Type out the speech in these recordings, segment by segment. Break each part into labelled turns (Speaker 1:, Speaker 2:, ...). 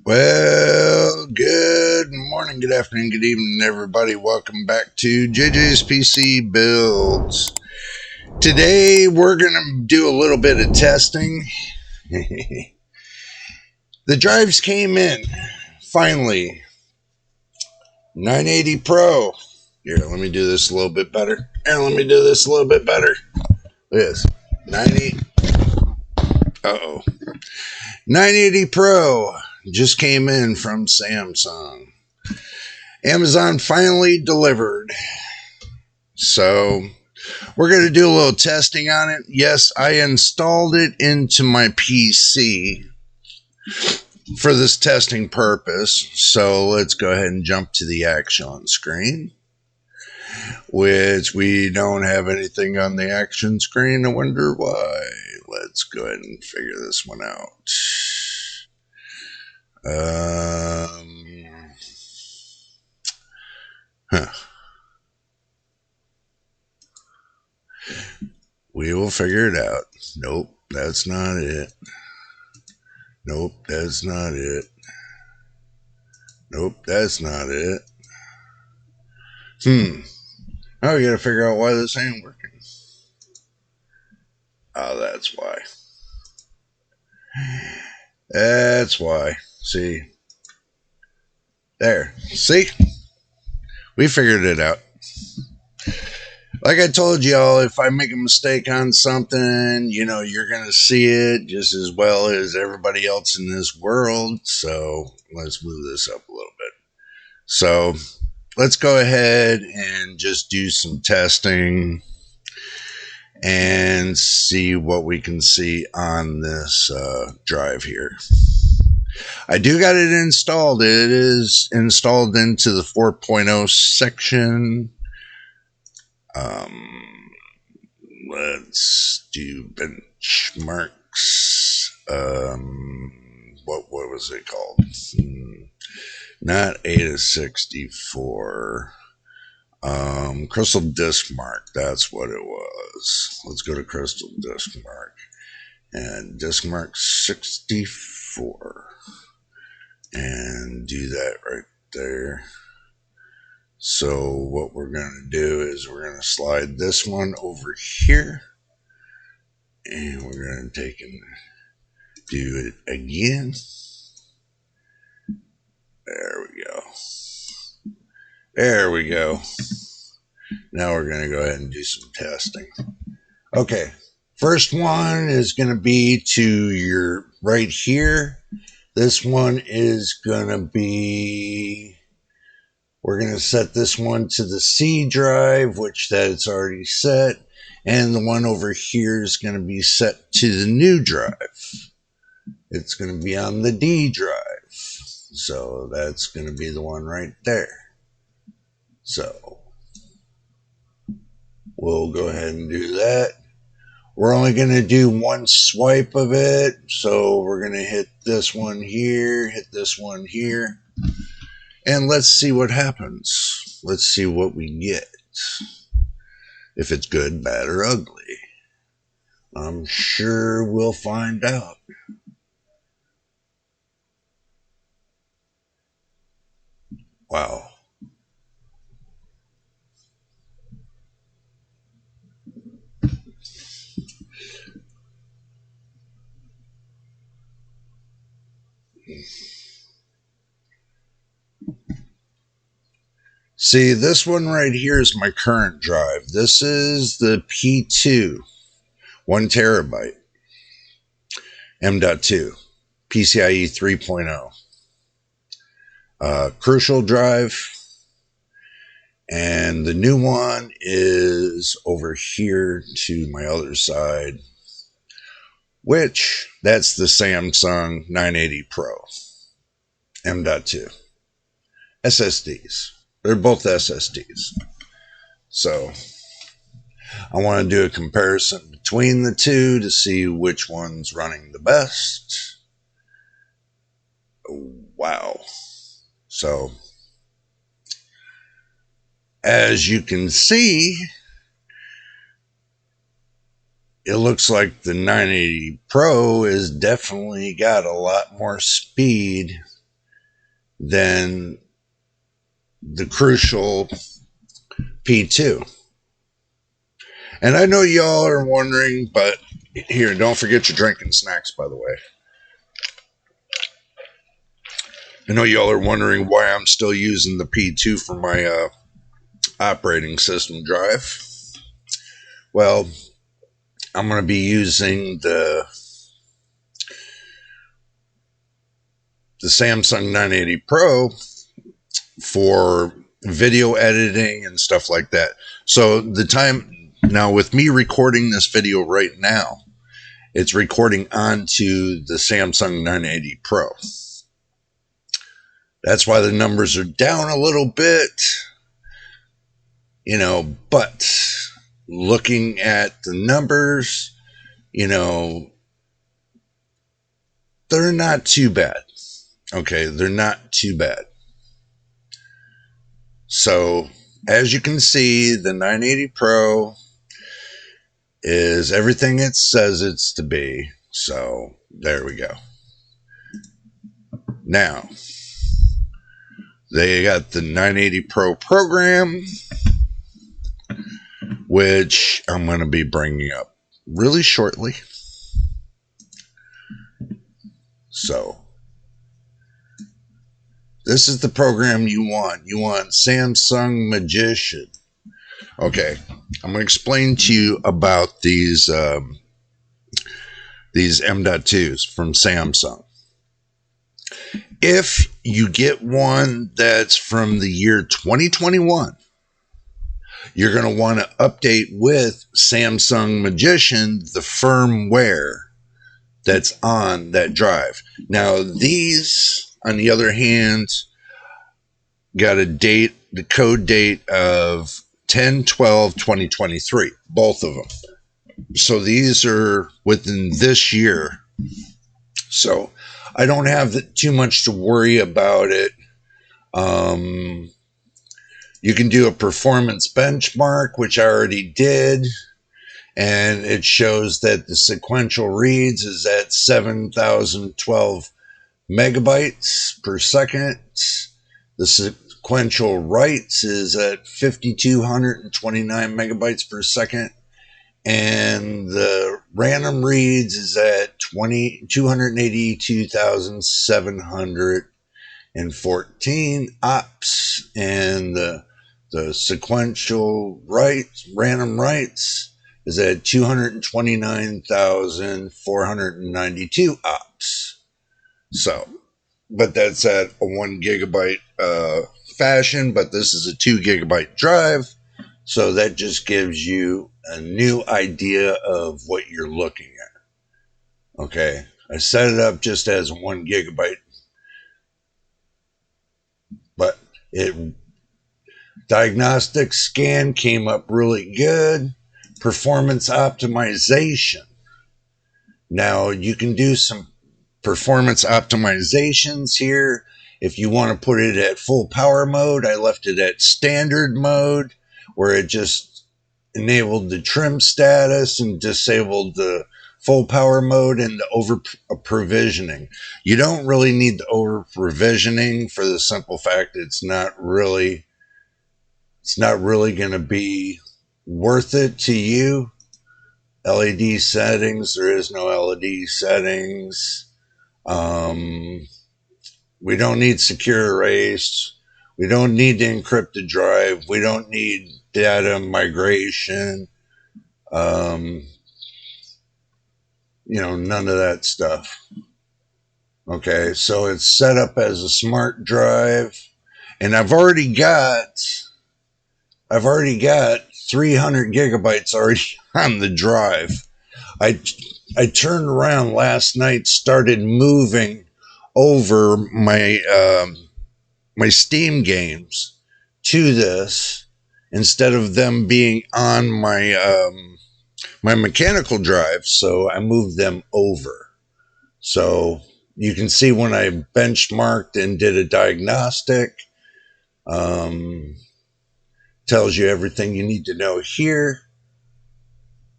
Speaker 1: Well, good morning, good afternoon, good evening, everybody. Welcome back to JJ's PC Builds. Today, we're going to do a little bit of testing. The drives came in, finally. 980 Pro. Here, let me do this a little bit better. And let me do this a little bit better. This 90. Uh-oh. 980 Pro just came in from Samsung. Amazon finally delivered. So we're going to do a little testing on it. Yes, I installed it into my PC for this testing purpose. So let's go ahead and jump to the action screen, which we don't have anything on the action screen. I wonder why. Let's go ahead and figure this one out. We will figure it out. Nope, that's not it. Nope, that's not it. Nope, that's not it. Oh, we gotta figure out why this ain't working. Oh, that's why. That's why. See? There. See? We figured it out. Like I told y'all, if I make a mistake on something, you're going to see it just as well as everybody else in this world. So let's move this up a little bit. So let's go ahead and just do some testing and see what we can see on this drive here. I do got it installed. It is installed into the 4.0 section. Let's do benchmarks. What was it called? Not Ada64. Crystal Disk Mark. That's what it was. Let's go to Crystal Disk Mark and Disk Mark 64 and do that right there. So what we're going to do is we're going to slide this one over here, and we're going to take and do it again. There we go. There we go. Now we're going to go ahead and do some testing. Okay, first one is going to be to your right here. This one is going to be... We're going to set this one to the C drive, which that's already set. And the one over here is going to be set to the new drive. It's going to be on the D drive. So that's going to be the one right there. So we'll go ahead and do that. We're only going to do one swipe of it. So we're going to hit this one here, hit this one here. And let's see what happens. Let's see what we get. If it's good, bad, or ugly. I'm sure we'll find out. Wow. See, this one right here is my current drive. This is the P2, 1 terabyte, M.2, PCIe 3.0. Crucial drive. And the new one is over here to my other side, which that's the Samsung 980 Pro, M.2. SSDs. They're both SSDs. So I want to do a comparison between the two to see which one's running the best. Wow. So as you can see, it looks like the 980 Pro has definitely got a lot more speed than the crucial P2. And I know y'all are wondering, but here, don't forget your drinking snacks, by the way. I know y'all are wondering why I'm still using the P2 for my operating system drive. Well, I'm going to be using the Samsung 980 Pro for video editing and stuff like that. So the time now with me recording this video right now, it's recording onto the Samsung 980 Pro. That's why the numbers are down a little bit, but looking at the numbers, they're not too bad. Okay, they're not too bad. So, as you can see, the 980 Pro is everything it says it's to be. So, there we go. Now, they got the 980 Pro program, which I'm going to be bringing up really shortly. So, this is the program you want. You want Samsung Magician. Okay, I'm going to explain to you about these M.2s from Samsung. If you get one that's from the year 2021, you're going to want to update with Samsung Magician the firmware that's on that drive. Now, these, on the other hand, got the code date of 10/12/2023, both of them. So these are within this year. So I don't have too much to worry about it. You can do a performance benchmark, which I already did, and it shows that the sequential reads is at 7,012 megabytes per second. The sequential writes is at 5,229 megabytes per second. And the random reads is at 282,714 ops, and the sequential random writes is at 229,492 ops. So, but that's at a 1 gigabyte fashion, but this is a 2 gigabyte drive. So that just gives you a new idea of what you're looking at. Okay. I set it up just as 1 gigabyte, but diagnostic scan came up really good. Performance optimization. Now you can do some performance optimizations here. If you want to put it at full power mode, I left it at standard mode, where it just enabled the trim status and disabled the full power mode and the over provisioning. You don't really need the over provisioning for the simple fact it's not really going to be worth it to you. LED settings, there is no LED settings. We don't need secure erase. We don't need to encrypt the drive. We don't need data migration. None of that stuff. Okay, so it's set up as a smart drive, and I've already got 300 gigabytes already on the drive. I turned around last night, started moving over my my Steam games to this instead of them being on my my mechanical drive. So I moved them over. So you can see when I benchmarked and did a diagnostic, tells you everything you need to know here.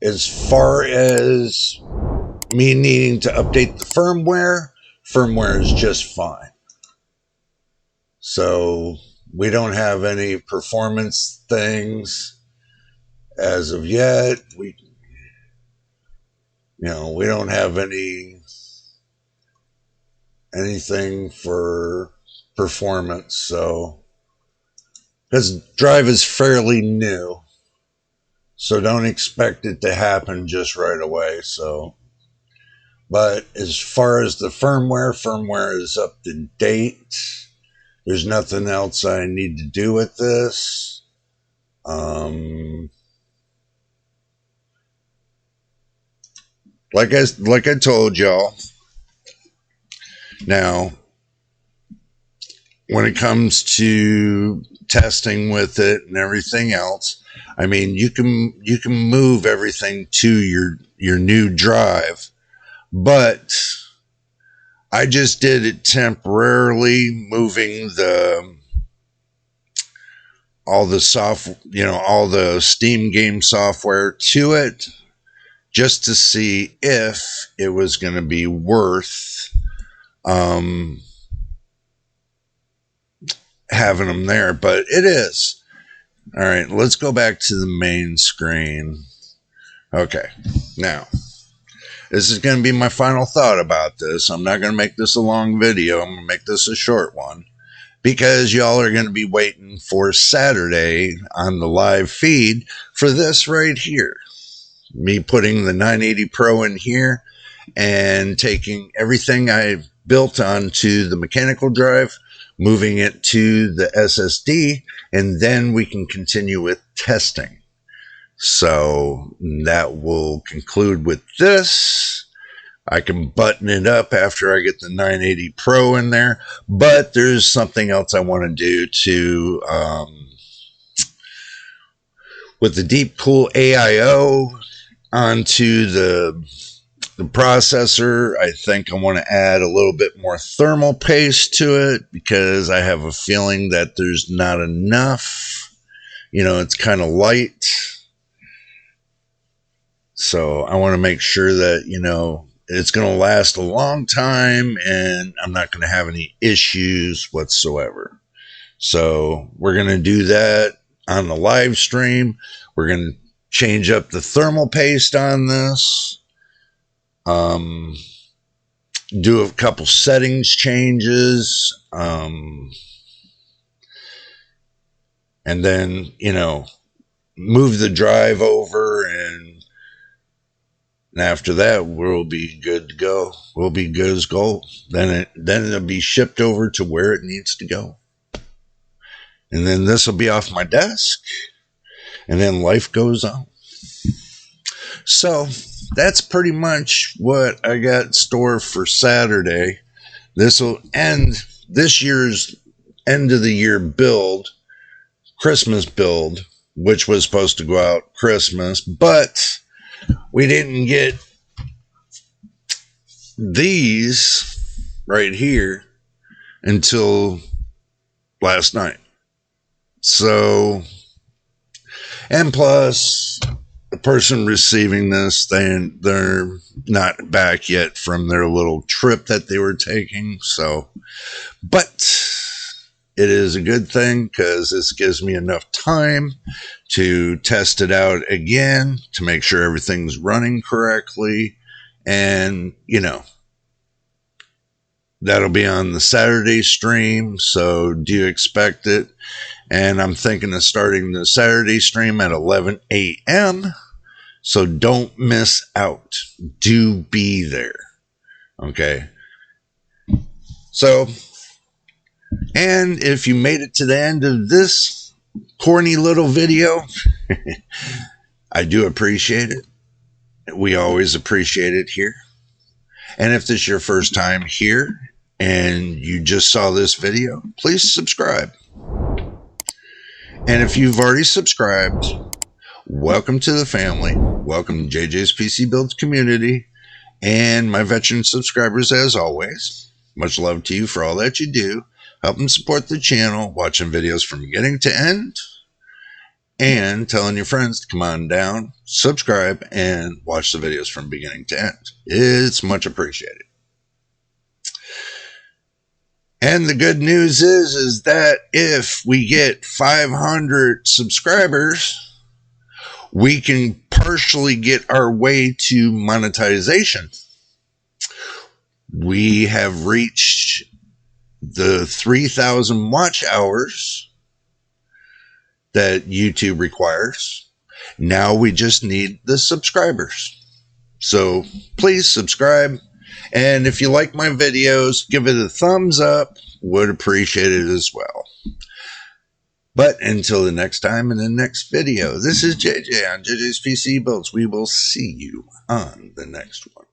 Speaker 1: As far as me needing to update the firmware is just fine. So we don't have any performance things as of yet. We don't have anything for performance. So because drive is fairly new, so don't expect it to happen just right away. So, but as far as the firmware is up to date. There's nothing else I need to do with this. Like I told y'all. Now, when it comes to testing with it and everything else, I mean, you can move everything to your new drive, but I just did it temporarily, moving all the Steam game software to it, just to see if it was going to be worth having them there. But it is. All right, let's go back to the main screen. Okay, now this is going to be my final thought about this. I'm not going to make this a long video. I'm going to make this a short one, because y'all are going to be waiting for Saturday on the live feed for this right here. Me putting the 980 Pro in here and taking everything I built onto the mechanical drive, moving it to the SSD, and then we can continue with testing. So that will conclude with this. I can button it up after I get the 980 Pro in there, but there's something else I want to do to with the Deep Cool AIO onto the processor. I think I want to add a little bit more thermal paste to it, because I have a feeling that there's not enough. It's kind of light. So I want to make sure that, it's going to last a long time and I'm not going to have any issues whatsoever. So we're going to do that on the live stream. We're going to change up the thermal paste on this. Do a couple settings changes. And then, move the drive over, and after that, we'll be good to go. We'll be good as gold. Then it'll be shipped over to where it needs to go. And then this will be off my desk. And then life goes on. So that's pretty much what I got in store for Saturday. This will end this year's end of the year build, Christmas build, which was supposed to go out Christmas, but we didn't get these right here until last night. So, and plus, the person receiving this, they're not back yet from their little trip that they were taking. So, but it is a good thing, because this gives me enough time to test it out again, to make sure everything's running correctly. And, that'll be on the Saturday stream. So do expect it. And I'm thinking of starting the Saturday stream at 11 a.m. So don't miss out. Do be there. Okay. So, and if you made it to the end of this corny little video, I do appreciate it. We always appreciate it here. And if this is your first time here and you just saw this video, please subscribe. And if you've already subscribed, welcome to the family. Welcome to JJ's PC Builds community. And my veteran subscribers, as always, much love to you for all that you do. Helping support the channel, watching videos from beginning to end, and telling your friends to come on down, subscribe, and watch the videos from beginning to end. It's much appreciated. And the good news is that if we get 500 subscribers, we can partially get our way to monetization. We have reached the 3,000 watch hours that YouTube requires. Now we just need the subscribers. So please subscribe. And if you like my videos, give it a thumbs up. Would appreciate it as well. But until the next time in the next video, this is JJ on JJ's PC Builds. We will see you on the next one.